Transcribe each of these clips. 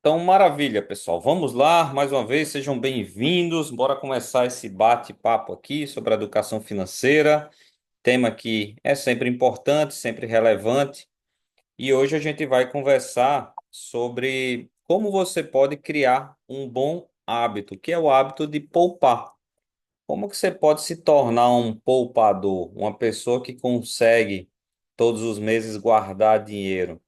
Então, maravilha, pessoal. Vamos lá, mais uma vez, sejam bem-vindos. Bora começar esse bate-papo aqui sobre a educação financeira, tema que é sempre importante, sempre relevante. E hoje a gente vai conversar sobre como você pode criar um bom hábito, que é o hábito de poupar. Como que você pode se tornar um poupador, uma pessoa que consegue todos os meses guardar dinheiro?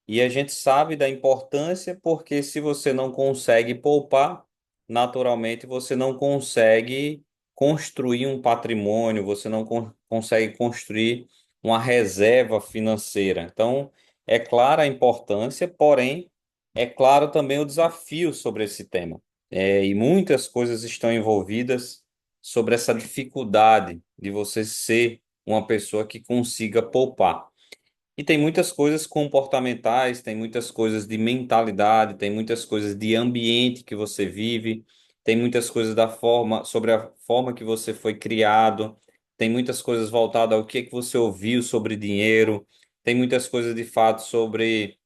E a gente sabe da importância porque se você não consegue poupar, naturalmente você não consegue construir um patrimônio, você não consegue construir uma reserva financeira. Então, é clara a importância, porém, é claro também o desafio sobre esse tema. E muitas coisas estão envolvidas sobre essa dificuldade de você ser uma pessoa que consiga poupar. E tem muitas coisas comportamentais, tem muitas coisas de mentalidade, tem muitas coisas de ambiente que você vive, tem muitas coisas da forma, sobre a forma que você foi criado, tem muitas coisas voltadas ao que você ouviu sobre dinheiro, tem muitas coisas de fato sobre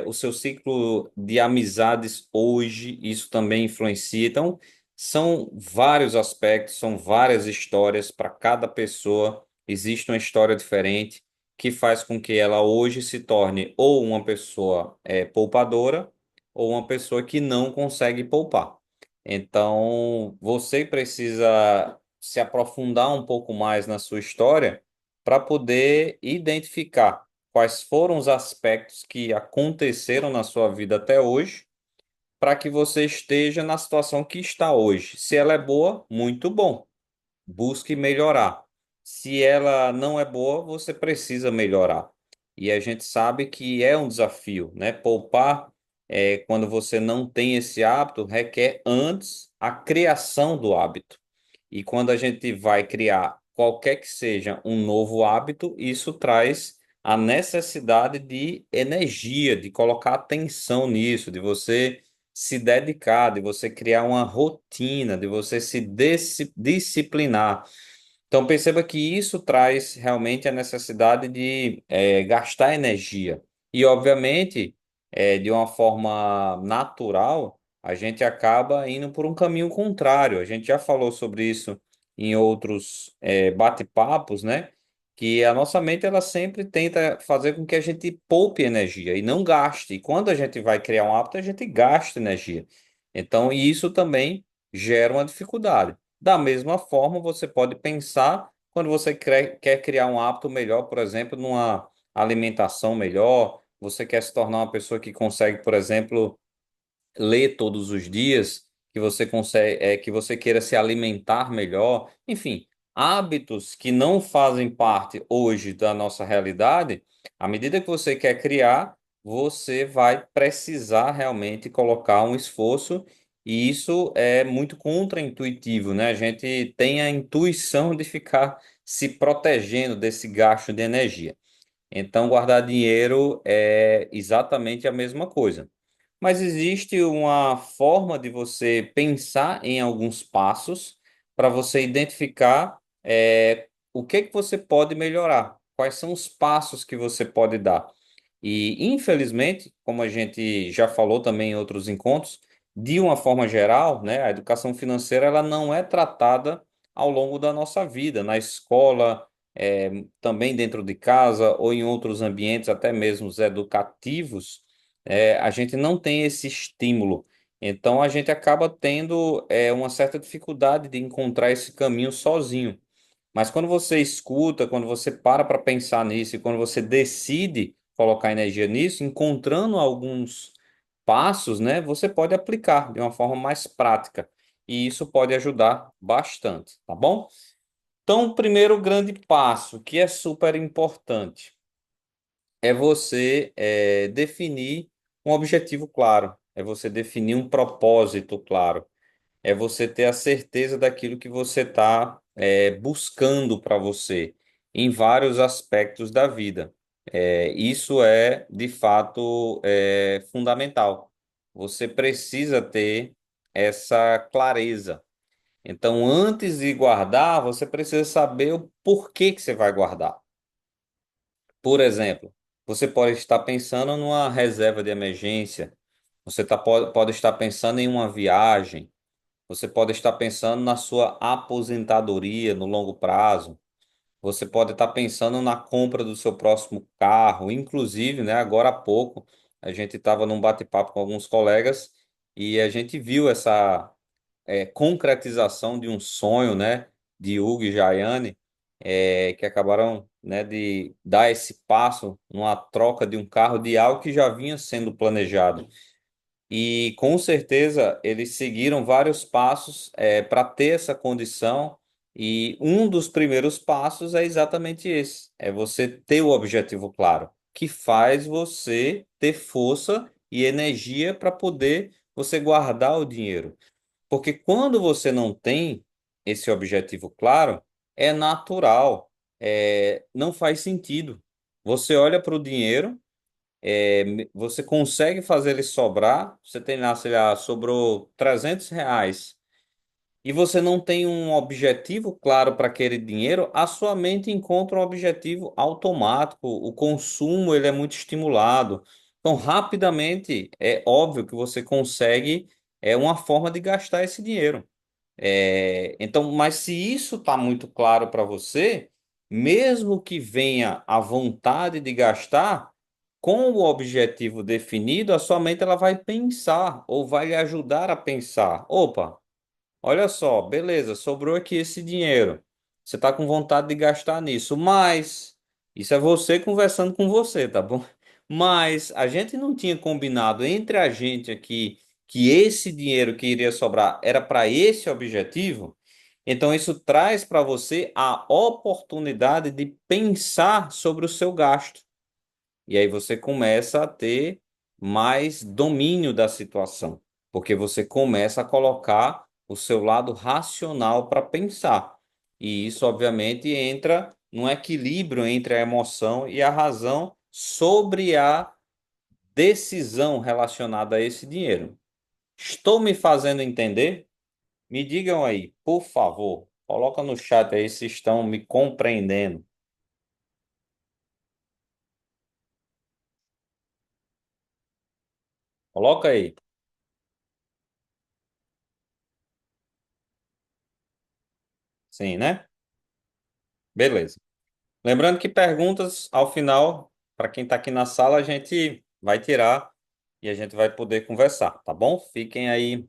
o seu ciclo de amizades hoje, isso também influencia. Então, são vários aspectos, são várias histórias para cada pessoa, existe uma história diferente que faz com que ela hoje se torne ou uma pessoa poupadora ou uma pessoa que não consegue poupar. Então, você precisa se aprofundar um pouco mais na sua história para poder identificar quais foram os aspectos que aconteceram na sua vida até hoje, para que você esteja na situação que está hoje. Se ela é boa, muito bom, busque melhorar. Se ela não é boa, você precisa melhorar. E a gente sabe que é um desafio, né? Poupar, quando você não tem esse hábito, requer antes a criação do hábito. E quando a gente vai criar qualquer que seja um novo hábito, isso traz a necessidade de energia, de colocar atenção nisso, de você se dedicar, de você criar uma rotina, de você se disciplinar. Então, perceba que isso traz realmente a necessidade de gastar energia. E, obviamente, de uma forma natural, a gente acaba indo por um caminho contrário. A gente já falou sobre isso em outros bate-papos, né? Que a nossa mente ela sempre tenta fazer com que a gente poupe energia e não gaste. E quando a gente vai criar um hábito, a gente gasta energia. Então, e isso também gera uma dificuldade. Da mesma forma, você pode pensar quando você quer criar um hábito melhor, por exemplo, numa alimentação melhor, você quer se tornar uma pessoa que consegue, por exemplo, ler todos os dias, que você consegue, que você queira se alimentar melhor, enfim, hábitos que não fazem parte hoje da nossa realidade, à medida que você quer criar, você vai precisar realmente colocar um esforço, e isso é muito contraintuitivo, né? A gente tem a intuição de ficar se protegendo desse gasto de energia. Então, guardar dinheiro é exatamente a mesma coisa. Mas existe uma forma de você pensar em alguns passos para você identificar o que que você pode melhorar, quais são os passos que você pode dar. E, infelizmente, como a gente já falou também em outros encontros, de uma forma geral, né, a educação financeira ela não é tratada ao longo da nossa vida, na escola, também dentro de casa ou em outros ambientes, até mesmo os educativos, a gente não tem esse estímulo. Então, a gente acaba tendo uma certa dificuldade de encontrar esse caminho sozinho. Mas quando você escuta, quando você para pensar nisso e quando você decide colocar energia nisso, encontrando alguns passos, né, você pode aplicar de uma forma mais prática. E isso pode ajudar bastante, tá bom? Então, o primeiro grande passo, que é super importante, é você definir um objetivo claro, é você definir um propósito claro, é você ter a certeza daquilo que você está buscando para você em vários aspectos da vida. Isso é, de fato, fundamental. Você precisa ter essa clareza. Então, antes de guardar, você precisa saber o porquê que você vai guardar. Por exemplo, você pode estar pensando numa reserva de emergência, Pode estar pensando em uma viagem, você pode estar pensando na sua aposentadoria no longo prazo. Você pode estar pensando na compra do seu próximo carro, inclusive, né, agora há pouco, a gente estava num bate-papo com alguns colegas e a gente viu essa concretização de um sonho, né, de Hugo e Jaiane, que acabaram, né, de dar esse passo numa troca de um carro de algo que já vinha sendo planejado. E com certeza eles seguiram vários passos para ter essa condição. E um dos primeiros passos é exatamente esse: é você ter o objetivo claro, que faz você ter força e energia para poder você guardar o dinheiro. Porque quando você não tem esse objetivo claro, é natural, não faz sentido. Você olha para o dinheiro, você consegue fazer ele sobrar. Você tem lá, sei lá, sobrou R$ 300 e você não tem um objetivo claro para aquele dinheiro, a sua mente encontra um objetivo automático. O consumo ele é muito estimulado. Então, rapidamente, é óbvio que você consegue uma forma de gastar esse dinheiro. Então, mas se isso está muito claro para você, mesmo que venha a vontade de gastar, com o objetivo definido, a sua mente ela vai pensar ou vai lhe ajudar a pensar. Opa, olha só, beleza, sobrou aqui esse dinheiro. Você está com vontade de gastar nisso, mas isso é você conversando com você, tá bom? Mas a gente não tinha combinado entre a gente aqui que esse dinheiro que iria sobrar era para esse objetivo. Então isso traz para você a oportunidade de pensar sobre o seu gasto. E aí você começa a ter mais domínio da situação, porque você começa a colocar o seu lado racional para pensar. E isso, obviamente, entra num equilíbrio entre a emoção e a razão sobre a decisão relacionada a esse dinheiro. Estou me fazendo entender? Me digam aí, por favor. Coloca no chat aí se estão me compreendendo. Coloca aí. Sim, né? Beleza. Lembrando que perguntas, ao final, para quem está aqui na sala, a gente vai tirar e a gente vai poder conversar, tá bom? Fiquem aí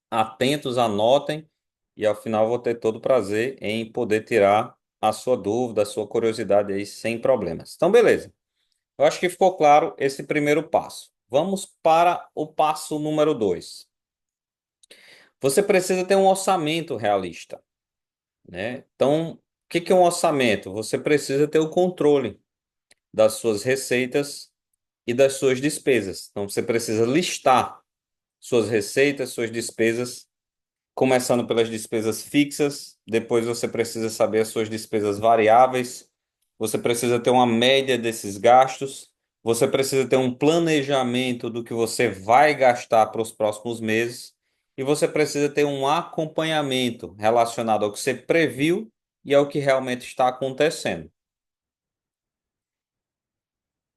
atentos, anotem, e ao final eu vou ter todo o prazer em poder tirar a sua dúvida, a sua curiosidade aí sem problemas. Então, beleza. Eu acho que ficou claro esse primeiro passo. Vamos para o passo número 2. Você precisa ter um orçamento realista, né? Então, o que que é um orçamento? Você precisa ter o controle das suas receitas e das suas despesas. Então, você precisa listar suas receitas, suas despesas, começando pelas despesas fixas, depois você precisa saber as suas despesas variáveis, você precisa ter uma média desses gastos, você precisa ter um planejamento do que você vai gastar para os próximos meses, e você precisa ter um acompanhamento relacionado ao que você previu e ao que realmente está acontecendo.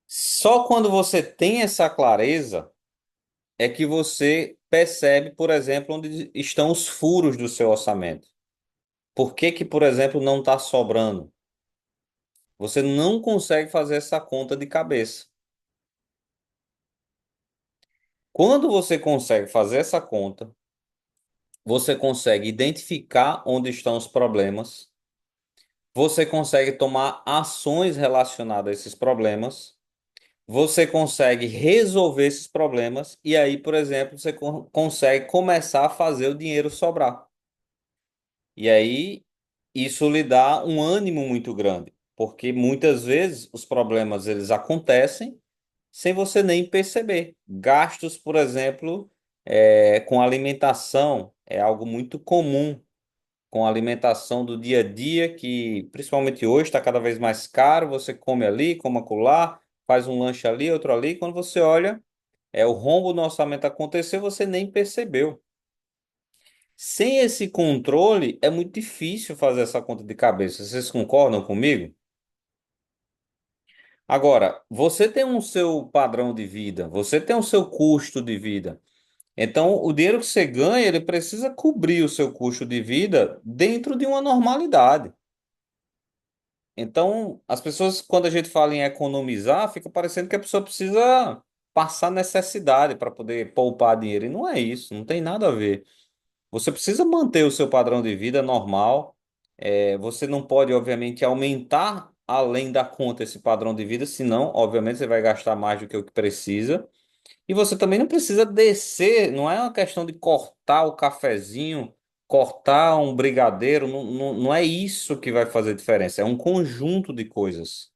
Só quando você tem essa clareza é que você percebe, por exemplo, onde estão os furos do seu orçamento. Por que que, por exemplo, não está sobrando? Você não consegue fazer essa conta de cabeça. Quando você consegue fazer essa conta, você consegue identificar onde estão os problemas, você consegue tomar ações relacionadas a esses problemas, você consegue resolver esses problemas e aí, por exemplo, você consegue começar a fazer o dinheiro sobrar. E aí isso lhe dá um ânimo muito grande, porque muitas vezes os problemas eles acontecem sem você nem perceber. Gastos, por exemplo, com alimentação é algo muito comum, com a alimentação do dia a dia, que principalmente hoje está cada vez mais caro. Você come ali, come acolá, faz um lanche ali, outro ali. Quando você olha, o rombo no orçamento aconteceu, você nem percebeu. Sem esse controle, é muito difícil fazer essa conta de cabeça. Vocês concordam comigo? Agora, você tem um seu padrão de vida, você tem o seu custo de vida. Então, o dinheiro que você ganha, ele precisa cobrir o seu custo de vida dentro de uma normalidade. Então, as pessoas, quando a gente fala em economizar, fica parecendo que a pessoa precisa passar necessidade para poder poupar dinheiro. E não é isso, não tem nada a ver. Você precisa manter o seu padrão de vida normal. Você não pode, obviamente, aumentar além da conta esse padrão de vida, senão, obviamente, você vai gastar mais do que o que precisa. E você também não precisa descer, não é uma questão de cortar o cafezinho, cortar um brigadeiro, não é isso que vai fazer diferença, é um conjunto de coisas.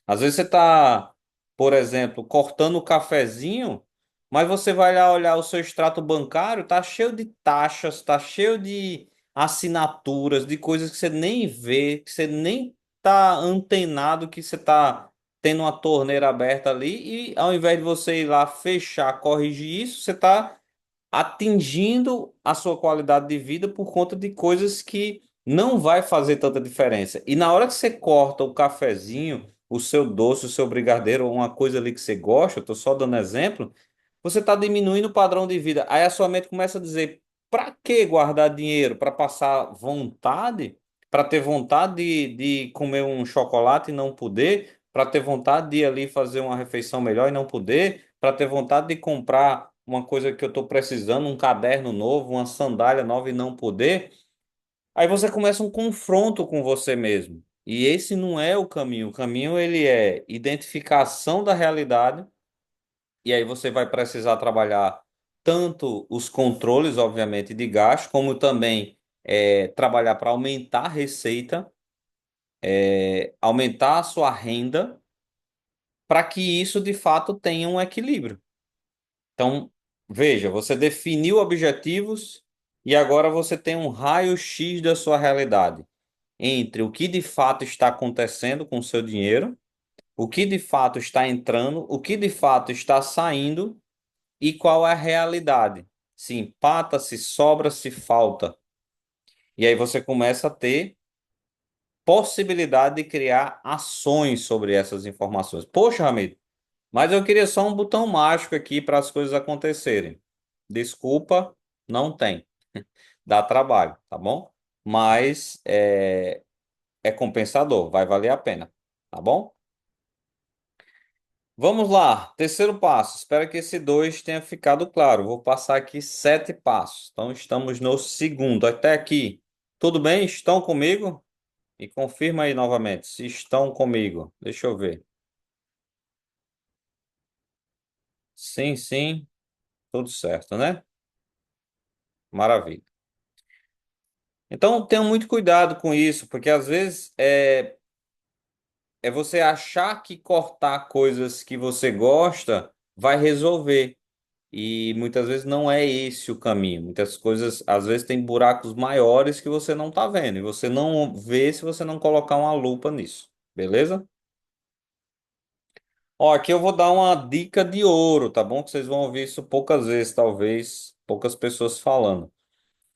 Às vezes você está, por exemplo, cortando o cafezinho, mas você vai lá olhar o seu extrato bancário, tá cheio de taxas, tá cheio de assinaturas, de coisas que você nem vê, que você nem tá antenado, que você tá tendo uma torneira aberta ali, e ao invés de você ir lá fechar, corrigir isso, você tá atingindo a sua qualidade de vida por conta de coisas que não vai fazer tanta diferença. E na hora que você corta o cafezinho, o seu doce, o seu brigadeiro, ou uma coisa ali que você gosta, eu estou só dando exemplo, você está diminuindo o padrão de vida. Aí a sua mente começa a dizer: para que guardar dinheiro? Para passar vontade? Para ter vontade de comer um chocolate e não poder? Para ter vontade de ir ali fazer uma refeição melhor e não poder? Para ter vontade de comprar uma coisa que eu estou precisando, um caderno novo, uma sandália nova e não poder? Aí você começa um confronto com você mesmo. E esse não é o caminho. O caminho ele é identificação da realidade. E aí você vai precisar trabalhar tanto os controles, obviamente, de gasto, como também trabalhar para aumentar a receita, aumentar a sua renda, para que isso de fato tenha um equilíbrio. Então, veja, você definiu objetivos e agora você tem um raio-x da sua realidade entre o que de fato está acontecendo com o seu dinheiro, o que de fato está entrando, o que de fato está saindo e qual é a realidade. Se empata, se sobra, se falta. E aí você começa a ter possibilidade de criar ações sobre essas informações. Poxa, Ramiro, mas eu queria só um botão mágico aqui para as coisas acontecerem. Desculpa, não tem. Dá trabalho, tá bom? Mas é compensador, vai valer a pena, tá bom? Vamos lá, terceiro passo. Espero que esse dois tenha ficado claro. Vou passar aqui 7 passos. Então, estamos no segundo. Até aqui. Tudo bem? Estão comigo? E confirma aí novamente se estão comigo. Deixa eu ver. Sim, sim, tudo certo, né? Maravilha. Então, tenha muito cuidado com isso, porque às vezes é você achar que cortar coisas que você gosta vai resolver. E muitas vezes não é esse o caminho. Muitas coisas, às vezes, tem buracos maiores que você não está vendo. E você não vê se você não colocar uma lupa nisso. Beleza? Ó, aqui eu vou dar uma dica de ouro, tá bom? Que vocês vão ouvir isso poucas vezes, talvez, poucas pessoas falando.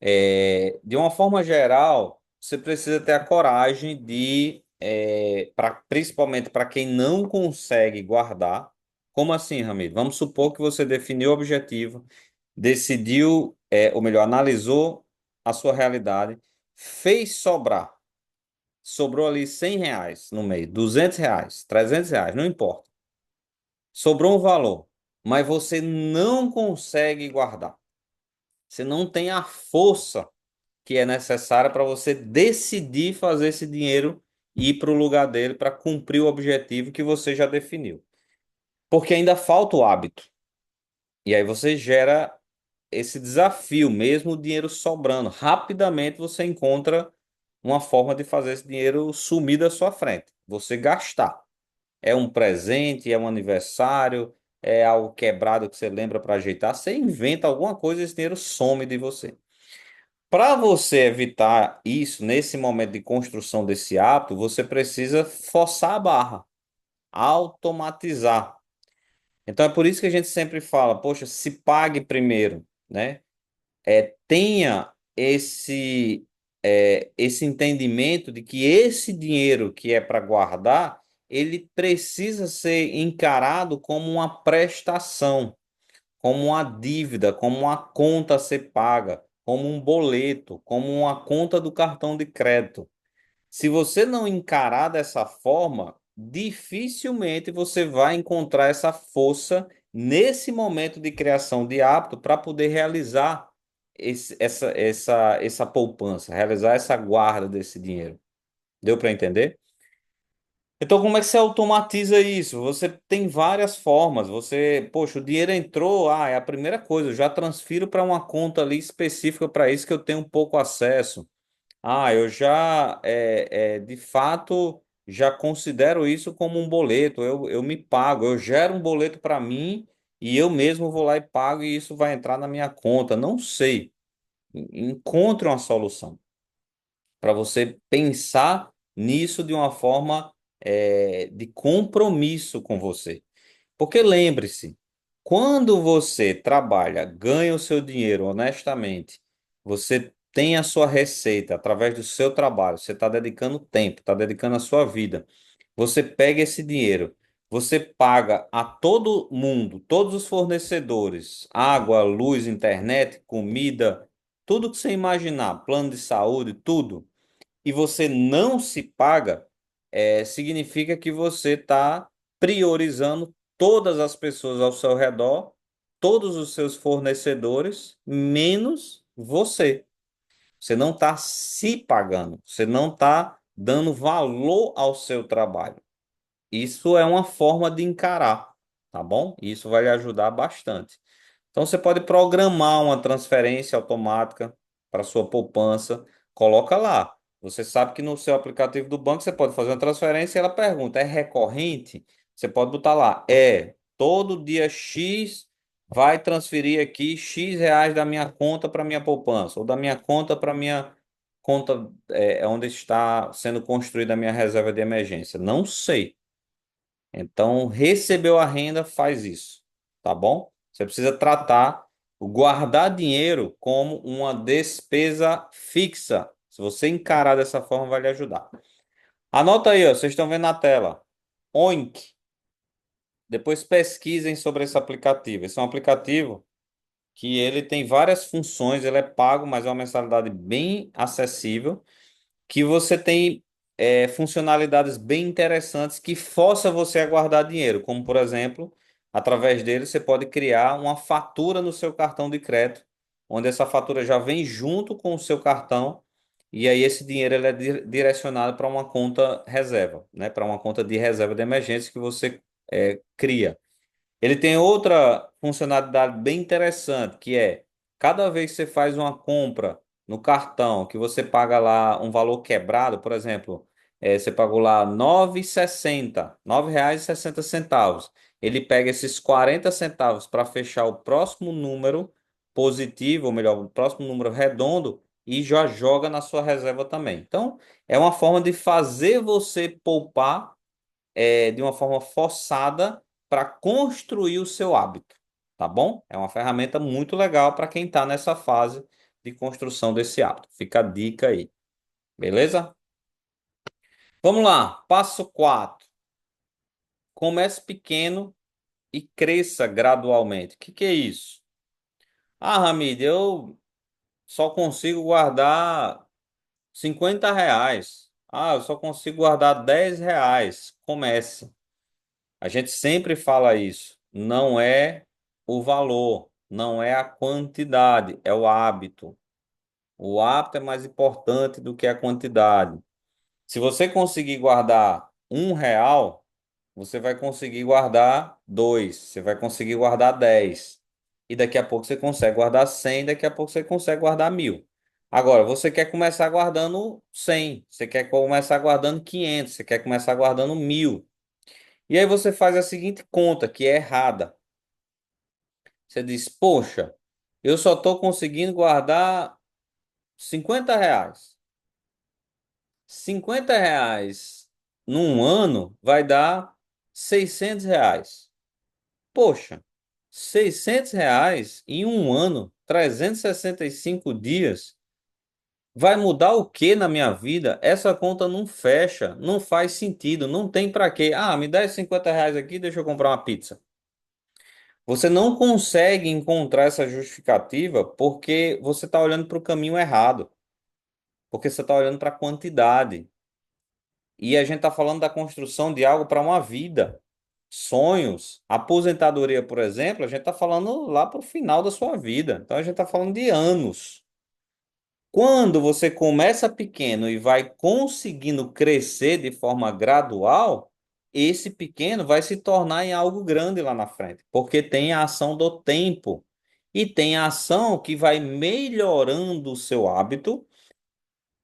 De uma forma geral, você precisa ter a coragem principalmente para quem não consegue guardar. Como assim, Ramiro? Vamos supor que você definiu o objetivo, decidiu, ou melhor, analisou a sua realidade, fez sobrar. Sobrou ali R$ 100 no meio, R$ 200, R$ 300, não importa. Sobrou um valor, mas você não consegue guardar. Você não tem a força que é necessária para você decidir fazer esse dinheiro ir para o lugar dele para cumprir o objetivo que você já definiu. Porque ainda falta o hábito. E aí você gera esse desafio, mesmo o dinheiro sobrando. Rapidamente você encontra uma forma de fazer esse dinheiro sumir da sua frente. Você gastar. É um presente, é um aniversário, é algo quebrado que você lembra para ajeitar. Você inventa alguma coisa e esse dinheiro some de você. Para você evitar isso, nesse momento de construção desse hábito, você precisa forçar a barra, automatizar. Então é por isso que a gente sempre fala, poxa, se pague primeiro, né? Tenha esse entendimento de que esse dinheiro que é para guardar, ele precisa ser encarado como uma prestação, como uma dívida, como uma conta a ser paga, como um boleto, como uma conta do cartão de crédito. Se você não encarar dessa forma, dificilmente você vai encontrar essa força nesse momento de criação de hábito para poder realizar essa poupança, realizar essa guarda desse dinheiro. Deu para entender? Então, como é que você automatiza isso? Você tem várias formas. Você, poxa, o dinheiro entrou, é a primeira coisa, eu já transfiro para uma conta ali específica para isso que eu tenho pouco acesso. Eu já, de fato, já considero isso como um boleto. Eu me pago, eu gero um boleto para mim e eu mesmo vou lá e pago e isso vai entrar na minha conta. Não sei. Encontre uma solução para você pensar nisso de uma forma, de compromisso com você. Porque lembre-se, quando você trabalha, ganha o seu dinheiro honestamente, você tem a sua receita através do seu trabalho, você está dedicando tempo, está dedicando a sua vida. Você pega esse dinheiro, você paga a todo mundo, todos os fornecedores, água, luz, internet, comida, tudo que você imaginar, plano de saúde, tudo e você não se paga, significa que você está priorizando todas as pessoas ao seu redor, todos os seus fornecedores, menos você. Você não está se pagando, você não está dando valor ao seu trabalho. Isso é uma forma de encarar, tá bom? Isso vai lhe ajudar bastante. Então você pode programar uma transferência automática para sua poupança, coloca lá. Você sabe que no seu aplicativo do banco você pode fazer uma transferência e ela pergunta: é recorrente? Você pode botar lá: todo dia X vai transferir aqui X reais da minha conta para minha poupança, ou da minha conta para minha conta, onde está sendo construída a minha reserva de emergência. Não sei. Então, recebeu a renda, faz isso, tá bom? Você precisa tratar o guardar dinheiro como uma despesa fixa. Se você encarar dessa forma, vai lhe ajudar. Anota aí, ó, vocês estão vendo na tela. Oink. Depois pesquisem sobre esse aplicativo. Esse é um aplicativo que ele tem várias funções, ele é pago, mas é uma mensalidade bem acessível que você tem, funcionalidades bem interessantes que força você a guardar dinheiro, como por exemplo, através dele você pode criar uma fatura no seu cartão de crédito, onde essa fatura já vem junto com o seu cartão e aí esse dinheiro ele é direcionado para uma conta reserva, né? Para uma conta de reserva de emergência que você, cria. Ele tem outra funcionalidade bem interessante, que é cada vez que você faz uma compra no cartão, que você paga lá um valor quebrado, por exemplo, você pagou lá 9,60, R$ 9,60. Ele pega esses 40 centavos para fechar o próximo número positivo, ou melhor, o próximo número redondo, e já joga na sua reserva também. Então, é uma forma de fazer você poupar, de uma forma forçada para construir o seu hábito, tá bom? É uma ferramenta muito legal para quem está nessa fase de construção desse hábito. Fica a dica aí, beleza? Vamos lá, passo 4. Comece pequeno e cresça gradualmente. O que é isso? Ramid, eu só consigo guardar R$ 50. Eu só consigo guardar R$ 10. Comece. A gente sempre fala isso. Não é o valor, não é a quantidade, é o hábito. O hábito é mais importante do que a quantidade. Se você conseguir guardar R$ 1, você vai conseguir guardar dois, você vai conseguir guardar 10. E daqui a pouco você consegue guardar 100, daqui a pouco você consegue guardar 1.000. Agora, você quer começar guardando 100, você quer começar guardando 500, você quer começar guardando 1.000. E aí você faz a seguinte conta, que é errada. Você diz, poxa, eu só estou conseguindo guardar R$ 50. R$ 50 num ano vai dar R$ 600. Poxa, R$ 600 em um ano, 365 dias. Vai mudar o que na minha vida? Essa conta não fecha, não faz sentido, não tem para quê. Ah, me dá esses R$ 50 aqui, deixa eu comprar uma pizza. Você não consegue encontrar essa justificativa porque você está olhando para o caminho errado, porque você está olhando para a quantidade. E a gente está falando da construção de algo para uma vida. Sonhos, aposentadoria, por exemplo, a gente está falando lá para o final da sua vida. Então a gente está falando de anos. Quando você começa pequeno e vai conseguindo crescer de forma gradual, esse pequeno vai se tornar em algo grande lá na frente, porque tem a ação do tempo e tem a ação que vai melhorando o seu hábito.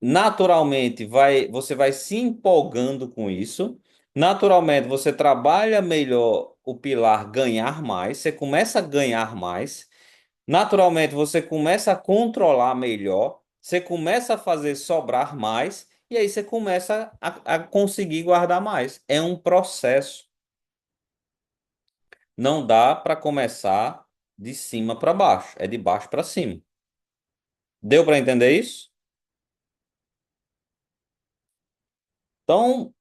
Naturalmente, você vai se empolgando com isso. Naturalmente, você trabalha melhor o pilar ganhar mais, você começa a ganhar mais. Naturalmente, você começa a controlar melhor, você começa a fazer sobrar mais, e aí você começa a conseguir guardar mais. É um processo. Não dá para começar de cima para baixo, é de baixo para cima. Deu para entender isso? Então,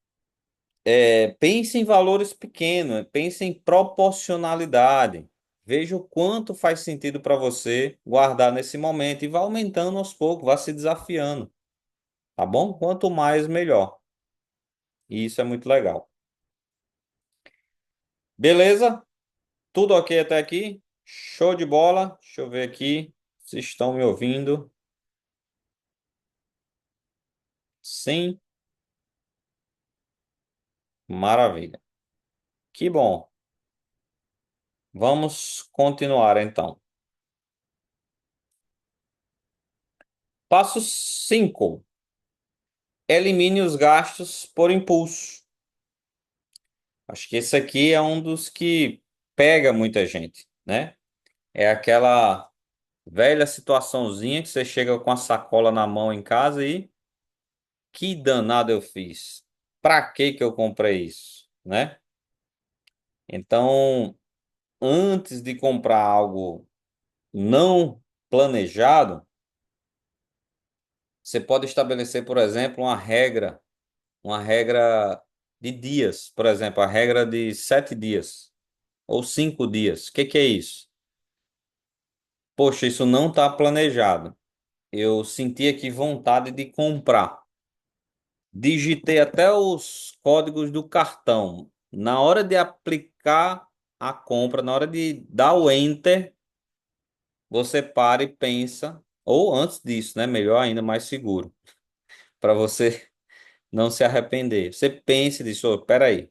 pense em valores pequenos, pense em proporcionalidade. Veja o quanto faz sentido para você guardar nesse momento e vá aumentando aos poucos, vá se desafiando, tá bom? Quanto mais, melhor. E isso é muito legal. Beleza? Tudo ok até aqui? Show de bola. Deixa eu ver aqui se estão me ouvindo. Sim, maravilha. Que bom. Vamos continuar então. Passo 5. Elimine os gastos por impulso. Acho que esse aqui é um dos que pega muita gente, né? É aquela velha situaçãozinha que você chega com a sacola na mão em casa e que danado eu fiz? Pra que que eu comprei isso, né? Então, antes de comprar algo não planejado, você pode estabelecer, por exemplo, uma regra de dias, por exemplo, a regra de 7 dias ou 5 dias. O que que é isso? Poxa, isso não está planejado. Eu senti aqui vontade de comprar. Digitei até os códigos do cartão. Na hora de aplicar a compra, na hora de dar o enter, você para e pensa, ou antes disso, né? Melhor ainda, mais seguro, para você não se arrepender. Você pense disso, oh, peraí,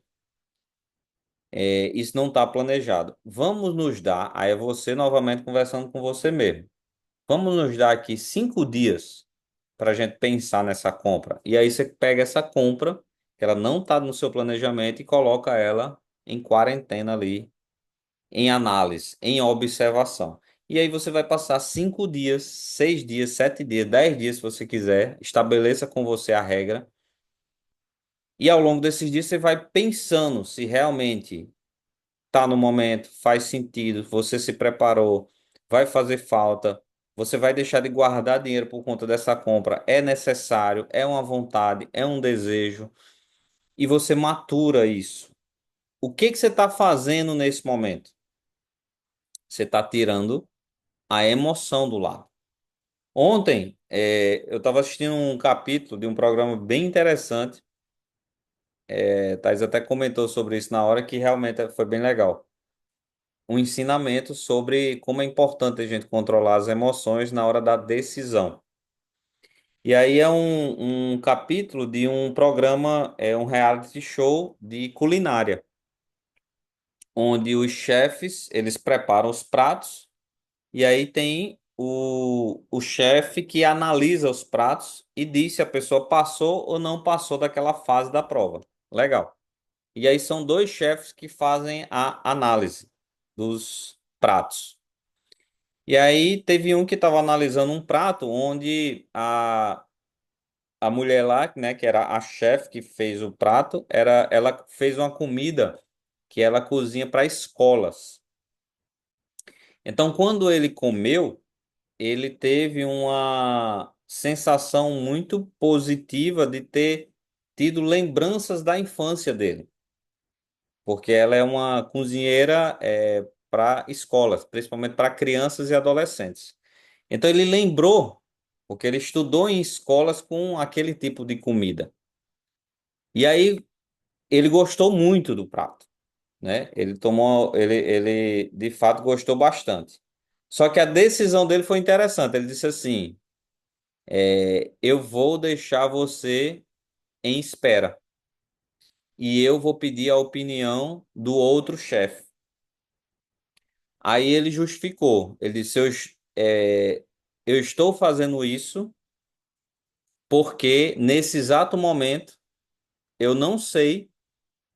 isso não está planejado. Vamos nos dar, aí é você novamente conversando com você mesmo. Vamos nos dar aqui 5 dias para a gente pensar nessa compra. E aí você pega essa compra, que ela não está no seu planejamento, e coloca ela em quarentena ali, em análise, em observação. E aí você vai passar 5 dias, 6 dias, 7 dias, 10 dias, se você quiser, estabeleça com você a regra. E ao longo desses dias você vai pensando se realmente está no momento, faz sentido, você se preparou, vai fazer falta, você vai deixar de guardar dinheiro por conta dessa compra, é necessário, é uma vontade, é um desejo, e você matura isso. O que que você está fazendo nesse momento? Você está tirando a emoção do lado. Ontem, eu estava assistindo um capítulo de um programa bem interessante. Thais até comentou sobre isso na hora, que realmente foi bem legal. Um ensinamento sobre como é importante a gente controlar as emoções na hora da decisão. E aí é um capítulo de um programa, um reality show de culinária, onde os chefes, eles preparam os pratos, e aí tem o chefe que analisa os pratos e diz se a pessoa passou ou não passou daquela fase da prova. Legal. E aí são dois chefes que fazem a análise dos pratos. E aí teve um que estava analisando um prato onde a mulher lá, né, que era a chefe que fez o prato, ela fez uma comida que ela cozinha para escolas. Então, quando ele comeu, ele teve sensação muito positiva de ter tido lembranças da infância dele, porque ela é uma cozinheira para escolas, principalmente para crianças e adolescentes. Então ele lembrou, porque ele estudou em escolas com aquele tipo de comida. E aí ele gostou muito do prato, né? Ele de fato gostou bastante. Só que a decisão dele foi interessante. Ele disse assim: eu vou deixar você em espera e eu vou pedir a opinião do outro chefe. Aí ele justificou. Ele disse: eu estou fazendo isso porque nesse exato momento eu não sei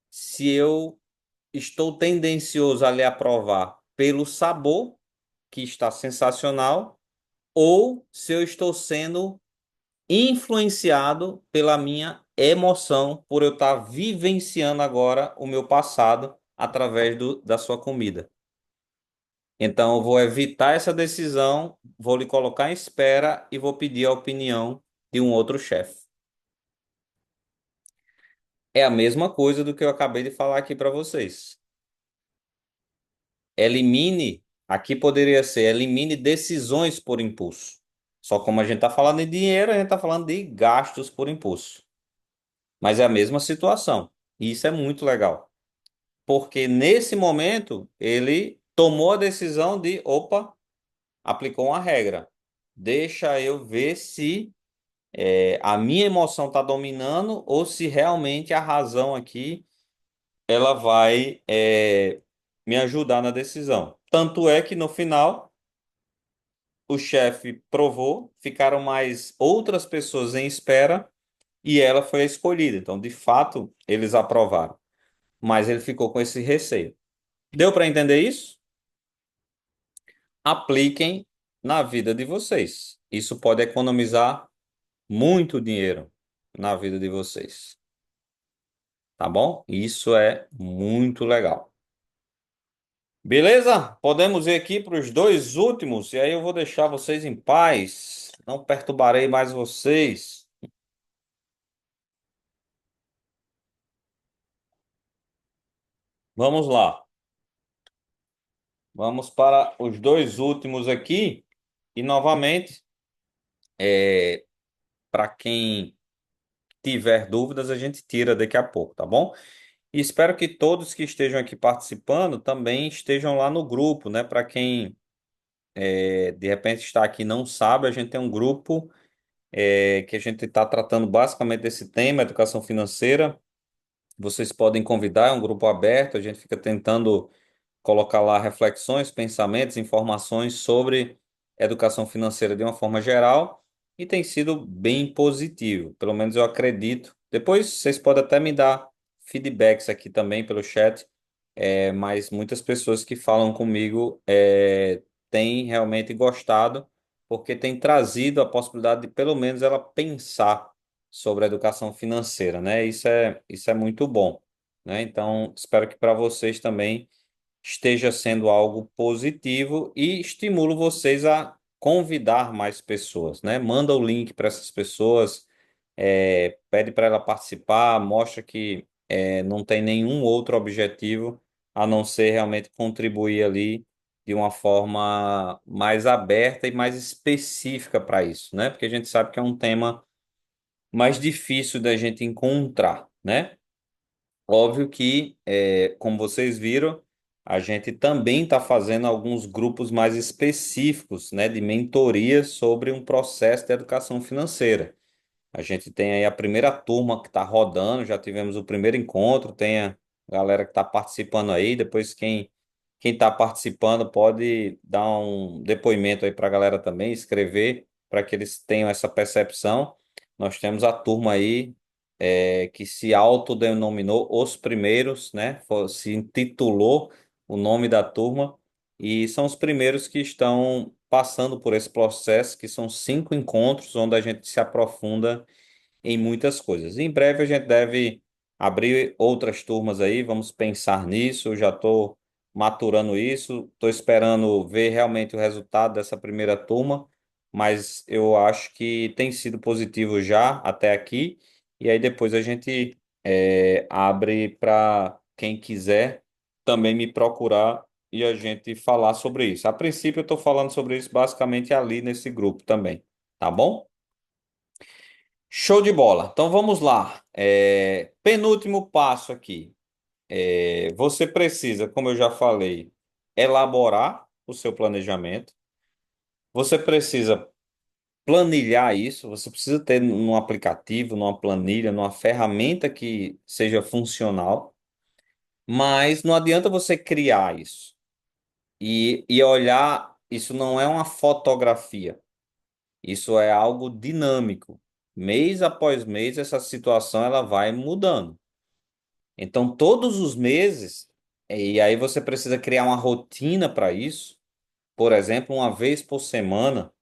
se eu estou tendencioso a lhe aprovar pelo sabor, que está sensacional, ou se eu estou sendo influenciado pela minha emoção, por eu estar vivenciando agora o meu passado através da sua comida. Então, eu vou evitar essa decisão, vou lhe colocar em espera e vou pedir a opinião de um outro chefe. É a mesma coisa do que eu acabei de falar aqui para vocês. Elimine, aqui poderia ser, elimine decisões por impulso. Só como a gente está falando de dinheiro, a gente está falando de gastos por impulso. Mas é a mesma situação. E isso é muito legal. Porque nesse momento ele tomou a decisão de, opa, aplicou uma regra. Deixa eu ver se a minha emoção está dominando ou se realmente a razão aqui ela vai me ajudar na decisão. Tanto é que no final o chefe provou, ficaram mais outras pessoas em espera e ela foi a escolhida. Então, de fato, eles aprovaram. Mas ele ficou com esse receio. Deu para entender isso? Apliquem na vida de vocês. Isso pode economizar muito dinheiro na vida de vocês. Tá bom? Isso é muito legal. Beleza? Podemos ir aqui para os dois últimos e aí eu vou deixar vocês em paz. Não perturbarei mais vocês. Vamos lá. Vamos para os dois últimos aqui. E novamente, para quem tiver dúvidas, a gente tira daqui a pouco, tá bom? E espero que todos que estejam aqui participando também estejam lá no grupo, né? Para quem de repente está aqui e não sabe, a gente tem um grupo que a gente está tratando basicamente desse tema, educação financeira. Vocês podem convidar, é um grupo aberto, a gente fica tentando colocar lá reflexões, pensamentos, informações sobre educação financeira de uma forma geral e tem sido bem positivo, pelo menos eu acredito. Depois vocês podem até me dar feedbacks aqui também pelo chat, mas muitas pessoas que falam comigo têm realmente gostado, porque tem trazido a possibilidade de pelo menos ela pensar sobre a educação financeira, né? Isso é muito bom, né? Então, espero que para vocês também esteja sendo algo positivo e estimulo vocês a convidar mais pessoas, né? Manda o link para essas pessoas, pede para ela participar, mostra que não tem nenhum outro objetivo a não ser realmente contribuir ali de uma forma mais aberta e mais específica para isso, né? Porque a gente sabe que é um tema mais difícil da gente encontrar, né? Óbvio que, como vocês viram, a gente também está fazendo alguns grupos mais específicos, né, de mentoria sobre um processo de educação financeira. A gente tem aí a primeira turma que está rodando, já tivemos o primeiro encontro, tem a galera que está participando aí. Depois, quem está participando pode dar um depoimento aí para a galera também, escrever, para que eles tenham essa percepção. Nós temos a turma aí que se autodenominou Os Primeiros, né? Se intitulou o nome da turma, e são os primeiros que estão passando por esse processo, que são 5 encontros onde a gente se aprofunda em muitas coisas. Em breve a gente deve abrir outras turmas aí, vamos pensar nisso. Eu já estou maturando isso, estou esperando ver realmente o resultado dessa primeira turma mas eu acho que tem sido positivo já até aqui. E aí depois a gente abre para quem quiser também me procurar e a gente falar sobre isso. A princípio, eu estou falando sobre isso basicamente ali nesse grupo também, tá bom? Show de bola. Então vamos lá. Penúltimo passo aqui. Você precisa, como eu já falei, elaborar o seu planejamento. Você precisa planilhar isso. Você precisa ter num aplicativo, numa planilha, numa ferramenta que seja funcional. Mas não adianta você criar isso e olhar. Isso não é uma fotografia. Isso é algo dinâmico. Mês após mês, essa situação ela vai mudando. Então, todos os meses, e aí você precisa criar uma rotina para isso. Por exemplo, uma vez por semana,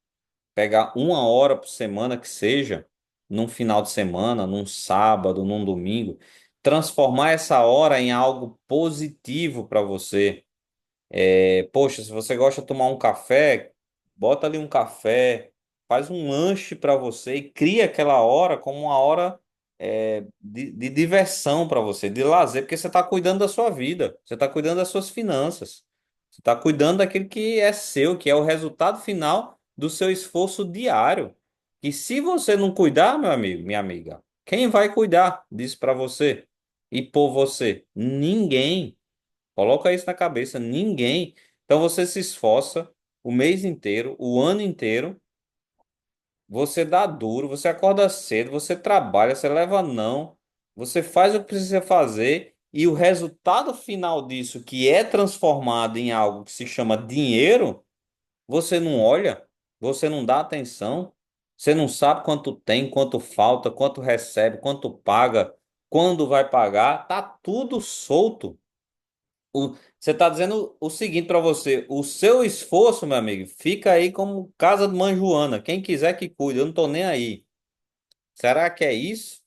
pegar uma hora por semana que seja, num final de semana, num sábado, num domingo, transformar essa hora em algo positivo para você. Poxa, se você gosta de tomar um café, bota ali um café, faz um lanche para você e cria aquela hora como uma hora de diversão para você, de lazer, porque você está cuidando da sua vida, você está cuidando das suas finanças, você está cuidando daquilo que é seu, que é o resultado final do seu esforço diário. E se você não cuidar, meu amigo, minha amiga, quem vai cuidar disso para você e por você? Ninguém. Coloca isso na cabeça, ninguém. Então você se esforça o mês inteiro, o ano inteiro, você dá duro, você acorda cedo, você trabalha, você leva não, você faz o que precisa fazer e o resultado final disso, que é transformado em algo que se chama dinheiro, você não olha, você não dá atenção, você não sabe quanto tem, quanto falta, quanto recebe, quanto paga, quando vai pagar, tá tudo solto. Você está dizendo o seguinte para você: o seu esforço, meu amigo, fica aí como casa de mãe Joana. Quem quiser que cuide, eu não estou nem aí. Será que é isso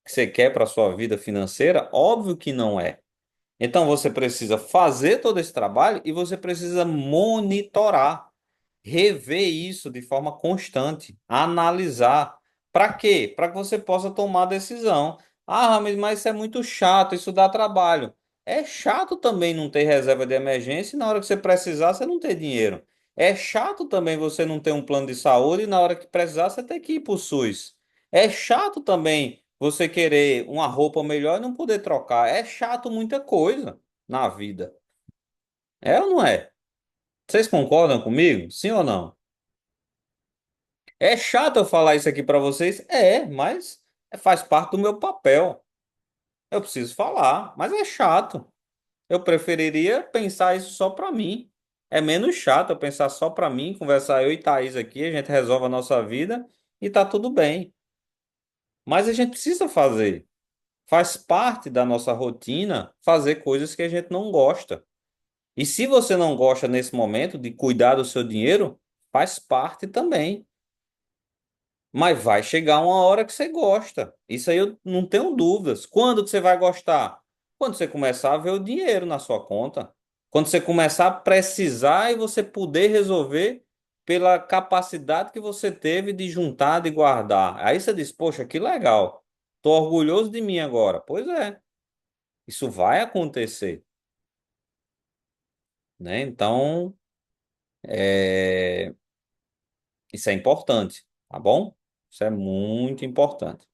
que você quer para sua vida financeira? Óbvio que não é. Então você precisa fazer todo esse trabalho e você precisa monitorar, rever isso de forma constante, analisar. Para quê? Para que você possa tomar decisão. Ah, Rames, mas isso é muito chato, isso dá trabalho. É chato também não ter reserva de emergência e na hora que você precisar, você não ter dinheiro. É chato também você não ter um plano de saúde e na hora que precisar, você ter que ir para o SUS. É chato também você querer uma roupa melhor e não poder trocar. É chato muita coisa na vida. É ou não é? Vocês concordam comigo? Sim ou não? É chato eu falar isso aqui para vocês? Mas faz parte do meu papel. Eu preciso falar, mas é chato. Eu preferiria pensar isso só para mim. É menos chato eu pensar só para mim, conversar eu e Thaís aqui, a gente resolve a nossa vida e tá tudo bem. Mas a gente precisa fazer. Faz parte da nossa rotina fazer coisas que a gente não gosta. E se você não gosta nesse momento de cuidar do seu dinheiro, faz parte também. Mas vai chegar uma hora que você gosta. Isso aí eu não tenho dúvidas. Quando que você vai gostar? Quando você começar a ver o dinheiro na sua conta. Quando você começar a precisar e você poder resolver pela capacidade que você teve de juntar, de guardar. Aí você diz, poxa, que legal. Tô orgulhoso de mim agora. Pois é, isso vai acontecer, né? Então, isso é importante, tá bom? Isso é muito importante.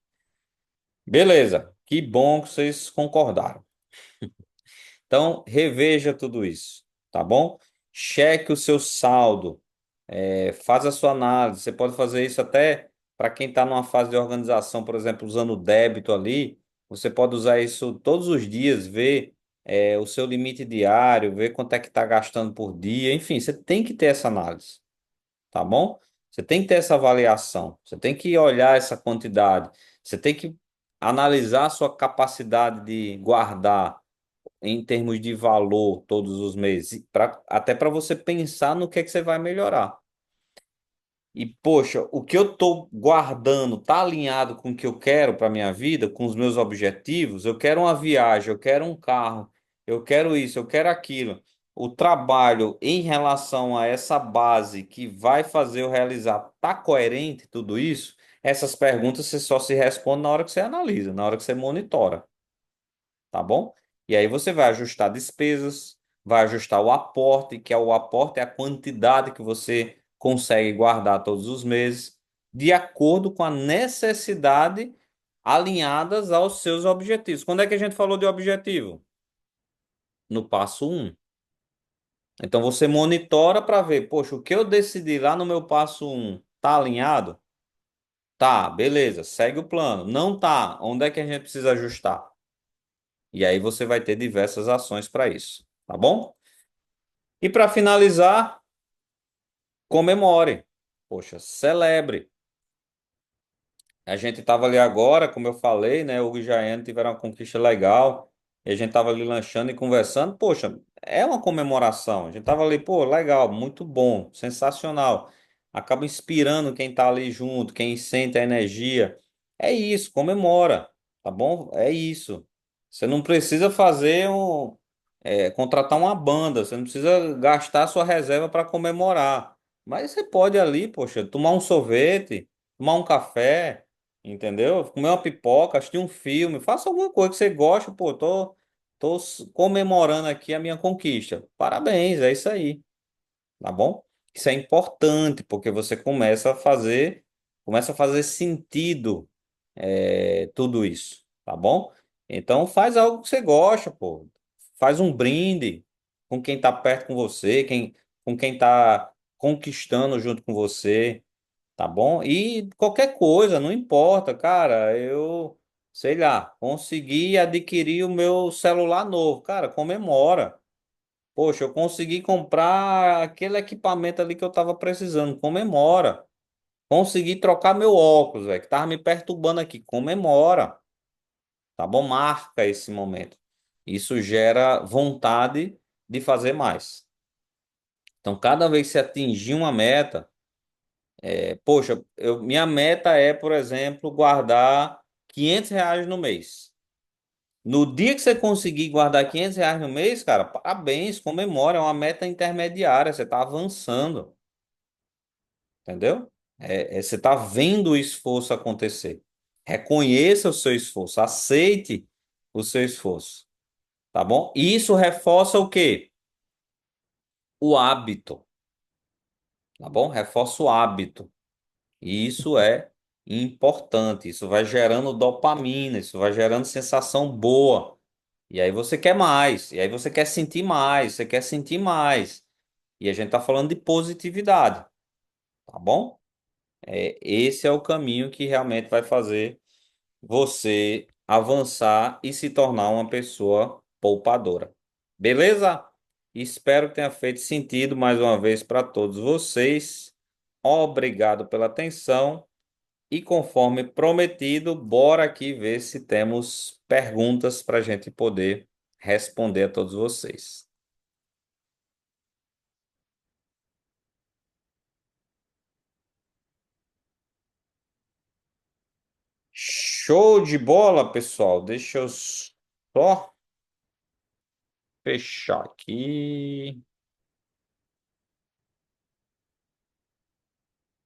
Beleza, que bom que vocês concordaram. Então, reveja tudo isso, tá bom? Cheque o seu saldo, faz a sua análise. Você pode fazer isso até para quem está numa fase de organização, por exemplo, usando o débito ali. Você pode usar isso todos os dias, ver o seu limite diário, ver quanto é que está gastando por dia. Enfim, você tem que ter essa análise, tá bom? Você tem que ter essa avaliação, você tem que olhar essa quantidade, você tem que analisar a sua capacidade de guardar em termos de valor todos os meses, até para você pensar no que você vai melhorar. E, poxa, o que eu estou guardando está alinhado com o que eu quero para minha vida, com os meus objetivos? Eu quero uma viagem, eu quero um carro, eu quero isso, eu quero aquilo. o trabalho em relação a essa base que vai fazer eu realizar, tá coerente tudo isso? Essas perguntas você só se responde na hora que você analisa, na hora que você monitora, tá bom? E aí você vai ajustar despesas, vai ajustar o aporte, que é o aporte é a quantidade que você consegue guardar todos os meses, de acordo com a necessidade alinhadas aos seus objetivos. Quando é que a gente falou de objetivo? No passo um. Então você monitora para ver, poxa, o que eu decidi lá no meu passo um tá alinhado? Tá, beleza, segue o plano. Não tá, onde é que a gente precisa ajustar? E aí você vai ter diversas ações para isso, tá bom? E para finalizar, comemore. Poxa, celebre. A gente estava ali agora, como eu falei, né? O Hugo e Jaiane tiveram uma conquista legal. E a gente estava ali lanchando e conversando. Poxa, é uma comemoração. A gente estava ali, pô, legal, muito bom, sensacional. Acaba inspirando quem está ali junto, quem sente a energia. É isso, comemora, tá bom? É isso. Você não precisa contratar uma banda, você não precisa gastar sua reserva para comemorar. Mas você pode ali, poxa, tomar um sorvete, tomar um café. Entendeu? Comer uma pipoca, assistir um filme, faça alguma coisa que você gosta, pô, tô comemorando aqui a minha conquista. Parabéns, é isso aí, tá bom? Isso é importante, porque você começa a fazer sentido tudo isso, tá bom? Então faz algo que você gosta, pô. Faz um brinde com quem tá perto com você, com quem tá conquistando junto com você. Tá bom? E qualquer coisa, não importa, cara. Eu, sei lá, consegui adquirir o meu celular novo. Cara, comemora. Poxa, eu consegui comprar aquele equipamento ali que eu tava precisando. Comemora. Consegui trocar meu óculos, velho, que tava me perturbando aqui. Comemora. Tá bom? Marca esse momento. Isso gera vontade de fazer mais. Então, cada vez que você atingir uma meta, poxa, minha meta é, por exemplo, guardar R$ 500 no mês. No dia que você conseguir guardar R$ 500 no mês, cara, parabéns, comemora, é uma meta intermediária, você está avançando, entendeu? Você está vendo o esforço acontecer. Reconheça o seu esforço, aceite o seu esforço, tá bom? E isso reforça o quê? O hábito, tá bom? Reforça o hábito. E isso é importante. Isso vai gerando dopamina, isso vai gerando sensação boa. E aí você quer mais, e aí você quer sentir mais, você quer sentir mais. E a gente está falando de positividade, tá bom? Esse é o caminho que realmente vai fazer você avançar e se tornar uma pessoa poupadora. Beleza? Espero que tenha feito sentido mais uma vez para todos vocês. Obrigado pela atenção. E conforme prometido, bora aqui ver se temos perguntas para a gente poder responder a todos vocês. Show de bola, pessoal. Deixa eu só fechar aqui.